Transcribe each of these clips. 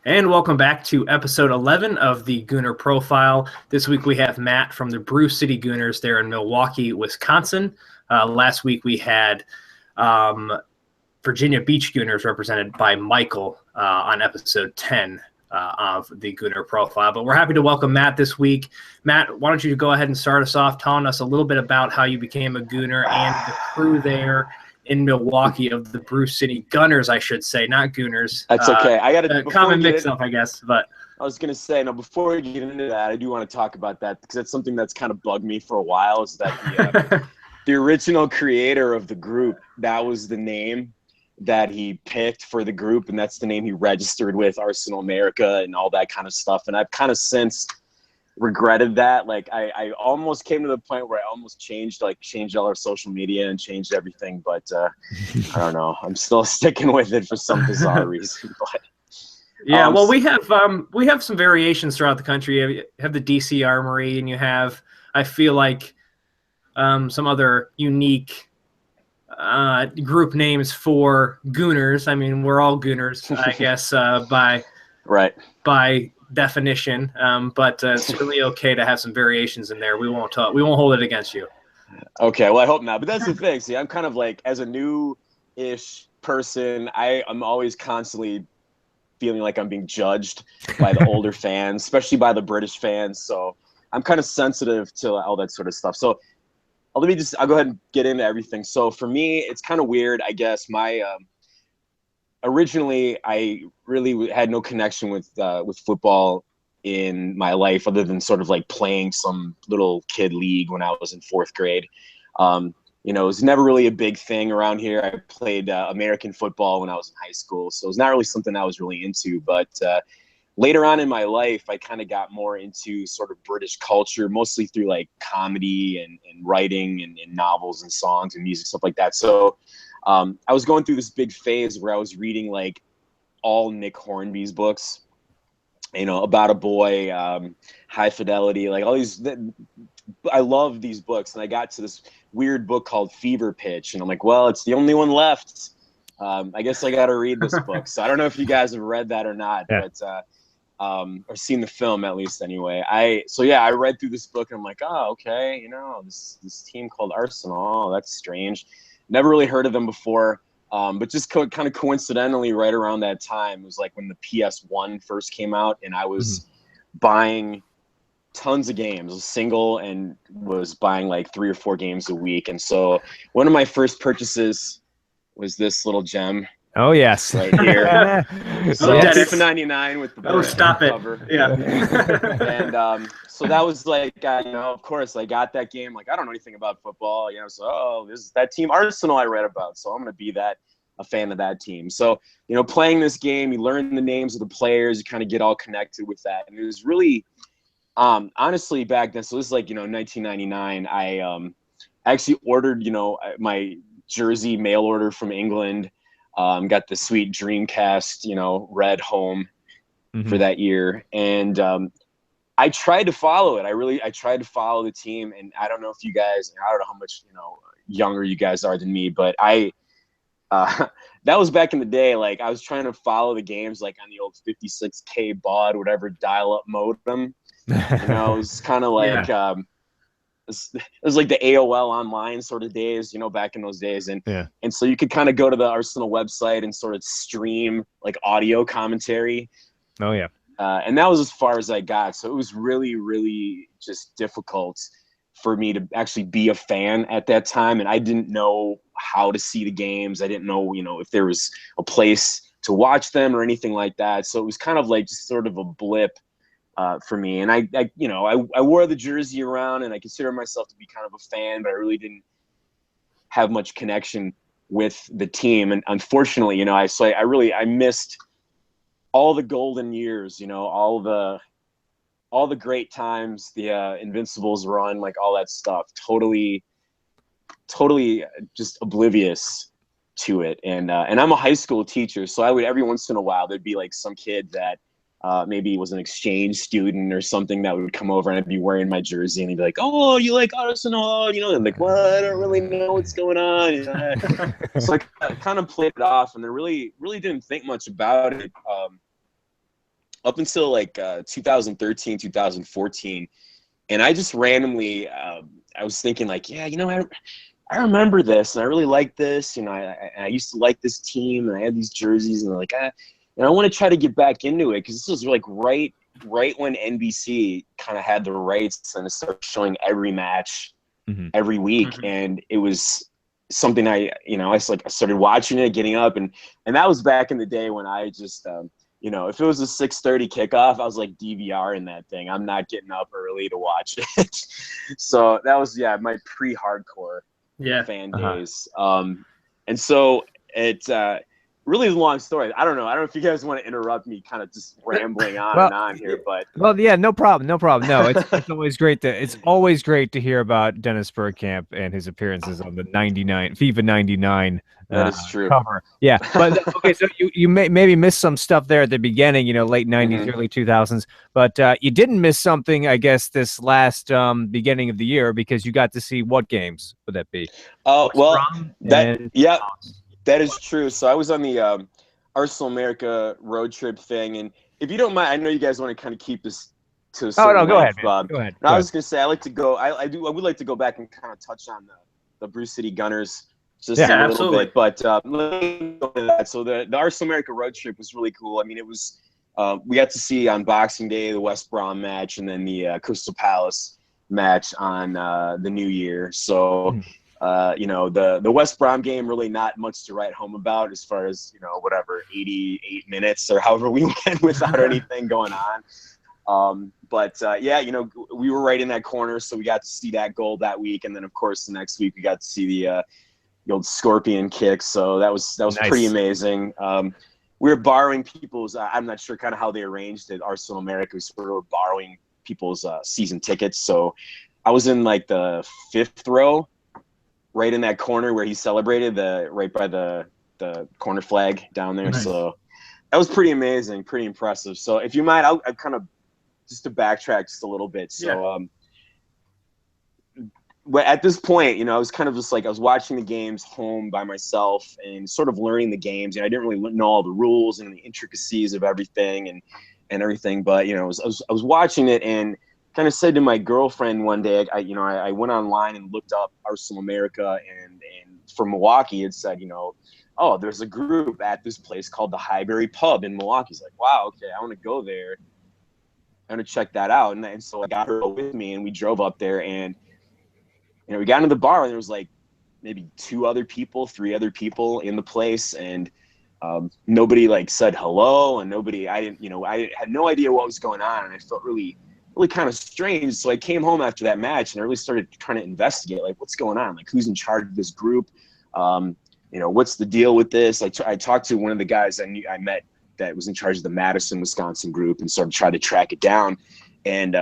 And welcome back to episode 11 of the Gooner Profile. This week we have Matt from the Brew City Gooners there in Milwaukee, Wisconsin. Last week we had Virginia Beach Gooners represented by Michael on episode 10 of the Gooner Profile. But we're happy to welcome Matt this week. Matt, why don't you go ahead and start us off telling us a little bit about how you became a Gooner and the crew there in Milwaukee of the Brew City Gunners, I should say, not Gooners. That's okay. I got a common mix-up, I guess. But I was gonna say, no. Before we get into that, I do want to talk about that because that's something that's kind of bugged me for a while. Is that the original creator of the group, that was the name that he picked for the group, and that's the name he registered with Arsenal America and all that kind of stuff. And I've kind of since regretted that. Like I almost came to the point where I almost changed all our social media and changed everything, but I don't know. I'm still sticking with it for some bizarre reason. But yeah, well, we have some variations throughout the country. You have the DC Armory, and you have, I feel like, some other unique group names for Gooners. I mean, we're all Gooners, I guess, by definition, but it's really okay to have some variations in there. We won't hold it against you. Okay, well, I hope not. But that's the thing. See, I'm kind of like, as a new-ish person, I'm always constantly feeling like I'm being judged by the older fans, especially by the British fans. So I'm kind of sensitive to all that sort of stuff. So I'll go ahead and get into everything. So for me, it's kind of weird, I guess. Originally, I really had no connection with football in my life, other than sort of like playing some little kid league when I was in fourth grade. It was never really a big thing around here. I played American football when I was in high school, so it was not really something I was really into. But later on in my life, I kind of got more into sort of British culture, mostly through like comedy and writing and novels and songs and music, stuff like that. So I was going through this big phase where I was reading like all Nick Hornby's books, about a boy, High Fidelity, like all these. I love these books, and I got to this weird book called Fever Pitch, and I'm like, well, it's the only one left. I guess I got to read this book. So I don't know if you guys have read that or not, but or seen the film at least anyway. I read through this book, and I'm like, oh, okay, this team called Arsenal. Oh, that's strange. Never really heard of them before, but just kind of coincidentally, right around that time, it was like when the PS1 first came out, and I was buying tons of games, was single, and was buying like 3 or 4 games a week. And so one of my first purchases was this little gem. Oh yes, right here. So yes. $2.99 with the stop cover. It. Yeah. And so that was like, of course, I got that game. Like, I don't know anything about football, so this is that team Arsenal I read about. So I'm gonna be a fan of that team. So playing this game, you learn the names of the players, you kind of get all connected with that, and it was really, honestly, back then. So this is like 1999. I actually ordered my jersey mail order from England. Got the sweet Dreamcast, red home for that year. And I tried to follow it. I tried to follow the team. And I don't know if you guys, I don't know how much, younger you guys are than me, but that was back in the day. Like, I was trying to follow the games like on the old 56K baud, whatever dial-up modem. It was kind of like, it was like the AOL online sort of days, back in those days. And so you could kind of go to the Arsenal website and sort of stream like audio commentary. Oh, yeah. And that was as far as I got. So it was really, really just difficult for me to actually be a fan at that time. And I didn't know how to see the games. I didn't know, if there was a place to watch them or anything like that. So it was kind of like just sort of a blip for me. And I wore the jersey around, and I consider myself to be kind of a fan, but I really didn't have much connection with the team. And unfortunately, I missed all the golden years, all the great times, the Invincibles run, like all that stuff, totally just oblivious to it. And I'm a high school teacher, so I would, every once in a while, there'd be like some kid that maybe was an exchange student or something that would come over, and I'd be wearing my jersey, and he'd be like, "Oh, you like Arsenal?" And I'm like, "Well, I don't really know what's going on." So I kind of played it off, and I really didn't think much about it. up until like 2013, 2014. And I just randomly, I was thinking like, yeah, I remember this and I really like this. I used to like this team and I had these jerseys and like, and I want to try to get back into it because this was like right when NBC kind of had the rights and it started showing every match every week. And it was something I started watching it, getting up. And that was back in the day when I just, if it was a 6:30 kickoff, I was like DVRing that thing. I'm not getting up early to watch it. So that was, my pre-hardcore fan days. And so it's really long story. I don't know if you guys want to interrupt me kind of just rambling on and on here, but yeah, no problem. No, it's always great to hear about Dennis Bergkamp and his appearances on the FIFA 99 that is true cover. Yeah, but okay, so you maybe missed some stuff there at the beginning, late 90s, early 2000s, but you didn't miss something, I guess, this last beginning of the year, because you got to see what games would that be? That is true. So I was on the Arsenal America road trip thing, and if you don't mind, I know you guys want to kind of keep this to a certain go length, ahead, go ahead. I was going to say I like to go. I would like to go back and kind of touch on the Brew City Gunners just a little bit. But let me go into that. So the Arsenal America road trip was really cool. I mean, it was we got to see on Boxing Day the West Brom match, and then the Crystal Palace match on the New Year. So. The West Brom game, really not much to write home about as far as, 88 minutes or however we went without anything going on. We were right in that corner, so we got to see that goal that week. And then, of course, the next week we got to see the old scorpion kick. So that was nice. Pretty amazing. We were borrowing people's, I'm not sure kind of how they arranged it, Arsenal America. We were borrowing people's season tickets. So I was in like the 5th row, right in that corner where he celebrated, right by the corner flag down there. Nice. So that was pretty amazing, pretty impressive. So if you mind, I'll kind of just to backtrack just a little bit. So at this point, I was kind of just like I was watching the games home by myself and sort of learning the games. I didn't really know all the rules and the intricacies of everything and everything. But I was watching it and kind of said to my girlfriend one day, I went online and looked up Arsenal America, and for Milwaukee, it said, oh, there's a group at this place called the Highbury Pub in Milwaukee. It's like, wow, okay, I want to go there. I want to check that out. And so I got her with me, and we drove up there, and we got into the bar, and there was like maybe 3 other people in the place, and nobody like said hello, and I had no idea what was going on, and I felt really kind of strange. So I came home after that match and I really started trying to investigate, like, what's going on? Like, who's in charge of this group? What's the deal with this? I talked to one of the guys I met that was in charge of the Madison, Wisconsin group, and sort of tried to track it down. And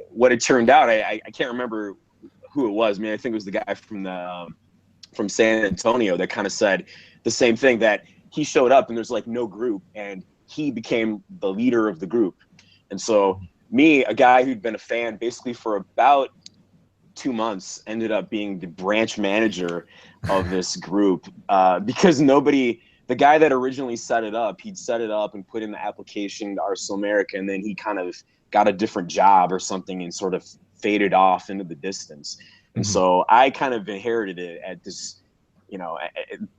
what it turned out, I can't remember who it was. I mean, I think it was the guy from San Antonio that kind of said the same thing, that he showed up and there's like no group, and he became the leader of the group. And so me, a guy who'd been a fan basically for about 2 months, ended up being the branch manager of this group because the guy that originally set it up, he'd set it up and put in the application to Arsenal America, and then he kind of got a different job or something and sort of faded off into the distance. And so I kind of inherited it at this,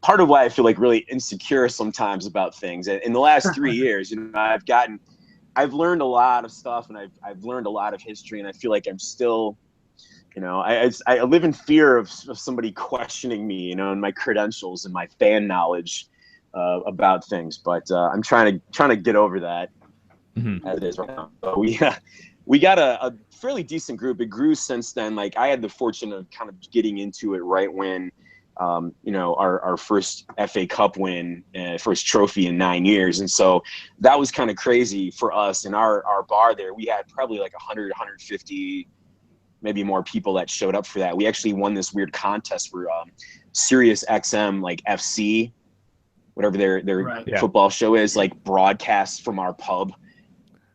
part of why I feel like really insecure sometimes about things. In the last 3 years, I've learned a lot of stuff, and I've learned a lot of history, and I feel like I'm still, I live in fear of somebody questioning me, and my credentials and my fan knowledge about things. But I'm trying to get over that as it is right now. But we got a fairly decent group. It grew since then. Like, I had the fortune of kind of getting into it right when our first FA Cup win, first trophy in 9 years. And so that was kind of crazy for us. In our bar there, we had probably like 100, 150, maybe more people that showed up for that. We actually won this weird contest where Sirius XM, like FC, whatever their football show is, like broadcasts from our pub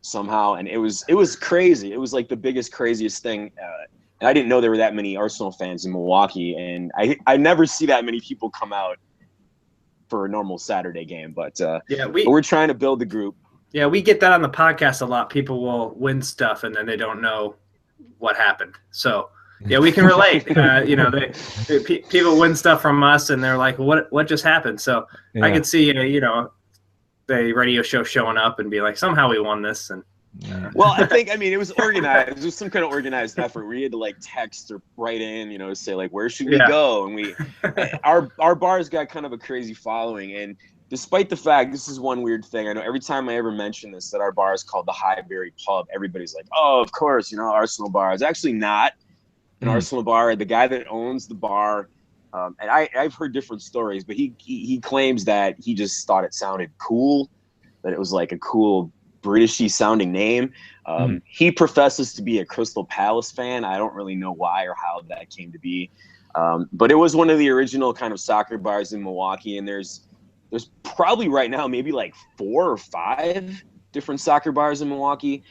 somehow. And it was crazy. It was like the biggest, craziest thing. And I didn't know there were that many Arsenal fans in Milwaukee, and I never see that many people come out for a normal Saturday game. But we're trying to build the group. Yeah, we get that on the podcast a lot. People will win stuff and then they don't know what happened. So yeah, we can relate. People win stuff from us and they're like, what just happened? So I could see, the radio show showing up and be like, somehow we won this. And well, I mean, it was organized. It was some kind of organized effort where you had to like text or write in, say like, where should we go? And our bar's got kind of a crazy following. And despite the fact, this is one weird thing. I know every time I ever mention this, that our bar is called the Highbury Pub, everybody's like, oh, of course, Arsenal bar. It's actually not an Arsenal bar. The guy that owns the bar, and I've heard different stories, but he claims that he just thought it sounded cool, that it was like a cool Britishy sounding name. He professes to be a Crystal Palace fan. I don't really know why or how that came to be. But it was one of the original kind of soccer bars in Milwaukee. And there's probably right now maybe like 4 or 5 different soccer bars in Milwaukee.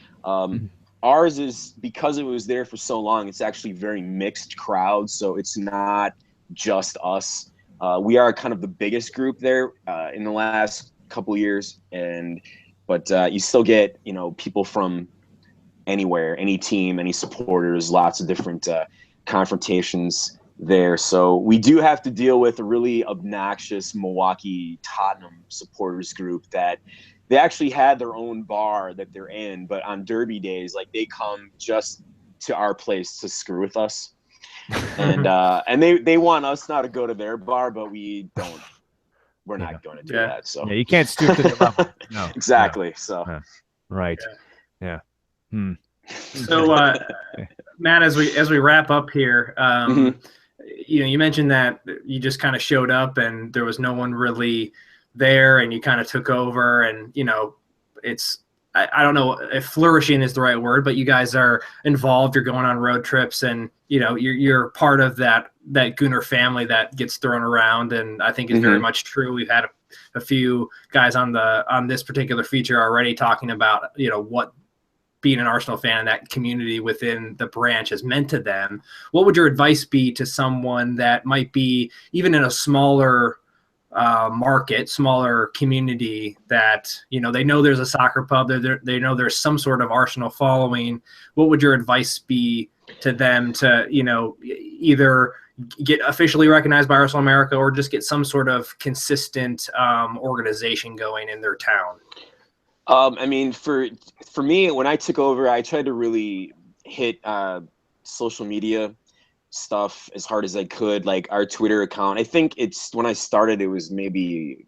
Ours is, because it was there for so long, it's actually very mixed crowd. So it's not just us. We are kind of the biggest group there in the last couple of years. But you still get, people from anywhere, any team, any supporters, lots of different confrontations there. So we do have to deal with a really obnoxious Milwaukee Tottenham supporters group that they actually had their own bar that they're in. But on Derby days, like, they come just to our place to screw with us. And they want us now to go to their bar, but we don't. We're not going to do that. So you can't stoop to the level. No, exactly. So right. Yeah. So Matt, as we wrap up here, you mentioned that you just kind of showed up and there was no one really there, and you kind of took over, and it's I don't know if flourishing is the right word, but you guys are involved. You're going on road trips, and you're part of that Gooner family that gets thrown around, and I think is very much true. We've had a few guys on this particular feature already talking about what being an Arsenal fan and that community within the branch has meant to them. What would your advice be to someone that might be even in a smaller market, smaller community, that they know there's a soccer pub, they know there's some sort of Arsenal following? What would your advice be to them to either get officially recognized by Arsenal America or just get some sort of consistent organization going in their town? I mean, for me, when I took over, I tried to really hit social media stuff as hard as I could. Like our Twitter account, I think when I started, it was maybe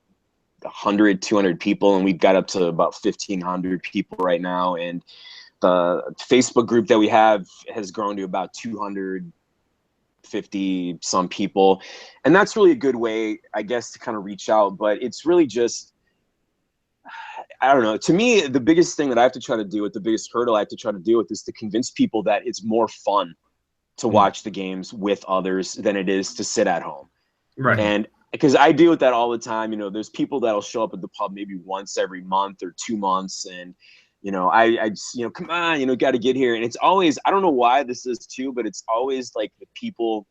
100, 200 people, and we've got up to about 1,500 people right now. And the Facebook group that we have has grown to about 250 some people. And that's really a good way, I guess, to kind of reach out. But it's really just, I don't know. To me, the biggest thing that I have to try to deal with, the biggest hurdle I have to try to deal with, is to convince people that it's more fun to watch the games with others than it is to sit at home. Right. And because I deal with that all the time, there's people that'll show up at the pub maybe once every month or 2 months. And, I just, come on, got to get here. And it's always, I don't know why this is too, but it's always like the people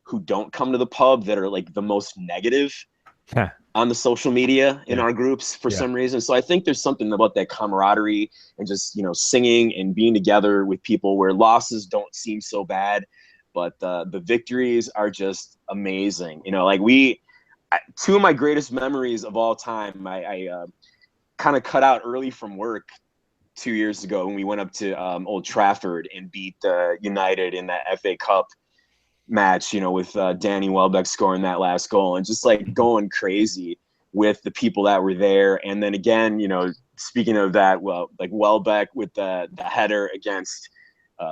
who don't come to the pub that are like the most negative on the social media in our groups for some reason. So I think there's something about that camaraderie and just, singing and being together with people where losses don't seem so bad, but the victories are just amazing. Like two of my greatest memories of all time, I kind of cut out early from work 2 years ago when we went up to Old Trafford and beat United in that FA Cup match, with Danny Welbeck scoring that last goal, and just like going crazy with the people that were there. And then again, speaking of that, well, like Welbeck with the header against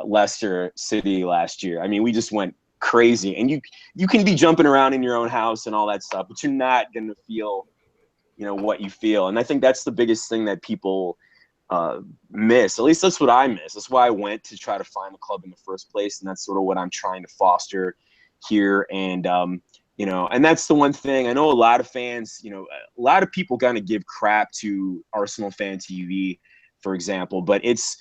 Leicester City last year. I mean, we just went crazy. And you can be jumping around in your own house and all that stuff, but you're not going to feel, what you feel. And I think that's the biggest thing that people miss. At least that's what I miss. That's why I went to try to find the club in the first place, and that's sort of what I'm trying to foster here. And and that's the one thing I know a lot of fans, a lot of people kind of give crap to Arsenal Fan TV, for example, but it's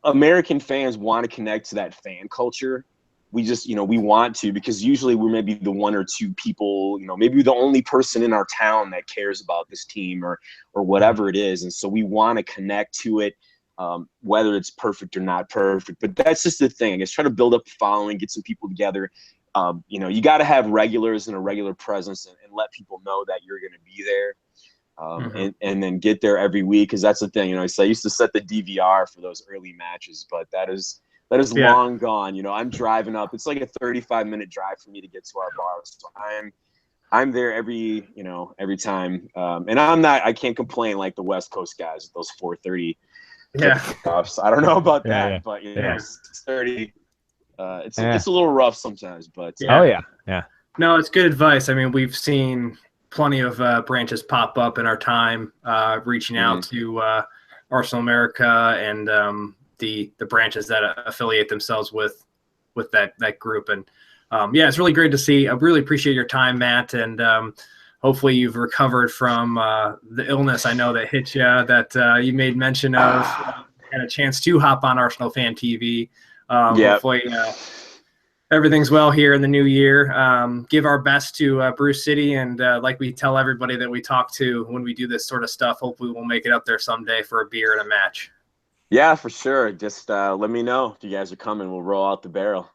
American fans want to connect to that fan culture we just, we want to, because usually we're maybe the one or two people, maybe the only person in our town that cares about this team or whatever it is. And so we want to connect to it, whether it's perfect or not perfect. But that's just the thing. I guess try to build up a following, get some people together. You got to have regulars and a regular presence and let people know that you're going to be there. And then get there every week, because that's the thing. So I used to set the DVR for those early matches, but that is long gone. I'm driving up. It's like a 35-minute drive for me to get to our bar. So I'm there every time. And I can't complain like the West Coast guys with those 4:30 kickoffs. I don't know about that, but 6:30. It's a little rough sometimes, but No, it's good advice. I mean, we've seen plenty of branches pop up in our time, reaching out to Arsenal America and the branches that affiliate themselves with that group. And it's really great to see. I really appreciate your time, Matt, and hopefully you've recovered from the illness I know that hit you, that you made mention of, had a chance to hop on Arsenal Fan TV. Hopefully everything's well here in the new year. Give our best to Brew City, and like we tell everybody that we talk to when we do this sort of stuff, hopefully we'll make it up there someday for a beer and a match. Yeah, for sure. Just let me know if you guys are coming. We'll roll out the barrel.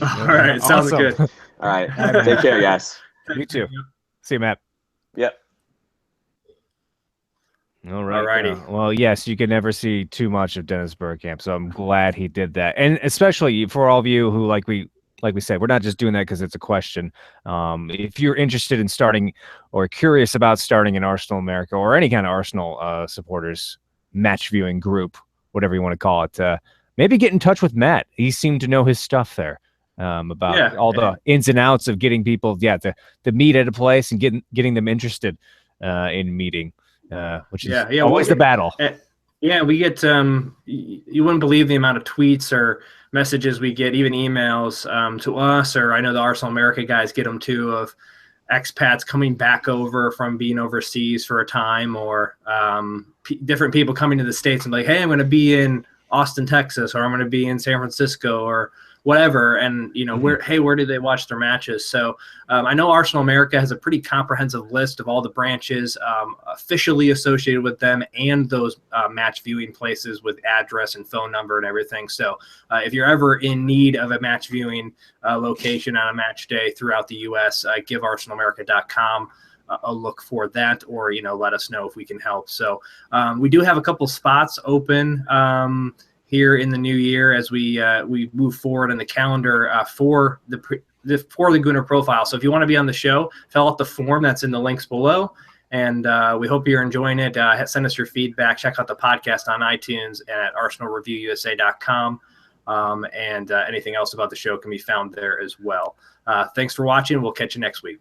All right. Sounds good. All right. Take care, guys. You too. See you, Matt. Yep. All right. Alrighty. Well, yes, you can never see too much of Dennis Bergkamp, so I'm glad he did that. And especially for all of you who, like we said, we're not just doing that because it's a question. If you're interested in starting or curious about starting an Arsenal America or any kind of Arsenal supporters match viewing group, whatever you want to call it, maybe get in touch with Matt. He seemed to know his stuff there about all the ins and outs of getting people, to meet at a place and getting them interested in meeting, which is always the battle. We get you wouldn't believe the amount of tweets or messages we get, even emails to us, or I know the Arsenal America guys get them too, of expats coming back over from being overseas for a time, or different people coming to the States and like, hey, I'm going to be in Austin, Texas, or I'm going to be in San Francisco, or whatever. And, where do they watch their matches? So I know Arsenal America has a pretty comprehensive list of all the branches officially associated with them and those match viewing places with address and phone number and everything. So if you're ever in need of a match viewing location on a match day throughout the U.S., give arsenalamerica.com a look for that, or, let us know if we can help. So we do have a couple spots open here in the new year as we move forward in the calendar for the Gooner profile. So if you want to be on the show, fill out the form that's in the links below. And we hope you're enjoying it. Send us your feedback. Check out the podcast on iTunes and at arsenalreviewusa.com. And anything else about the show can be found there as well. Thanks for watching. We'll catch you next week.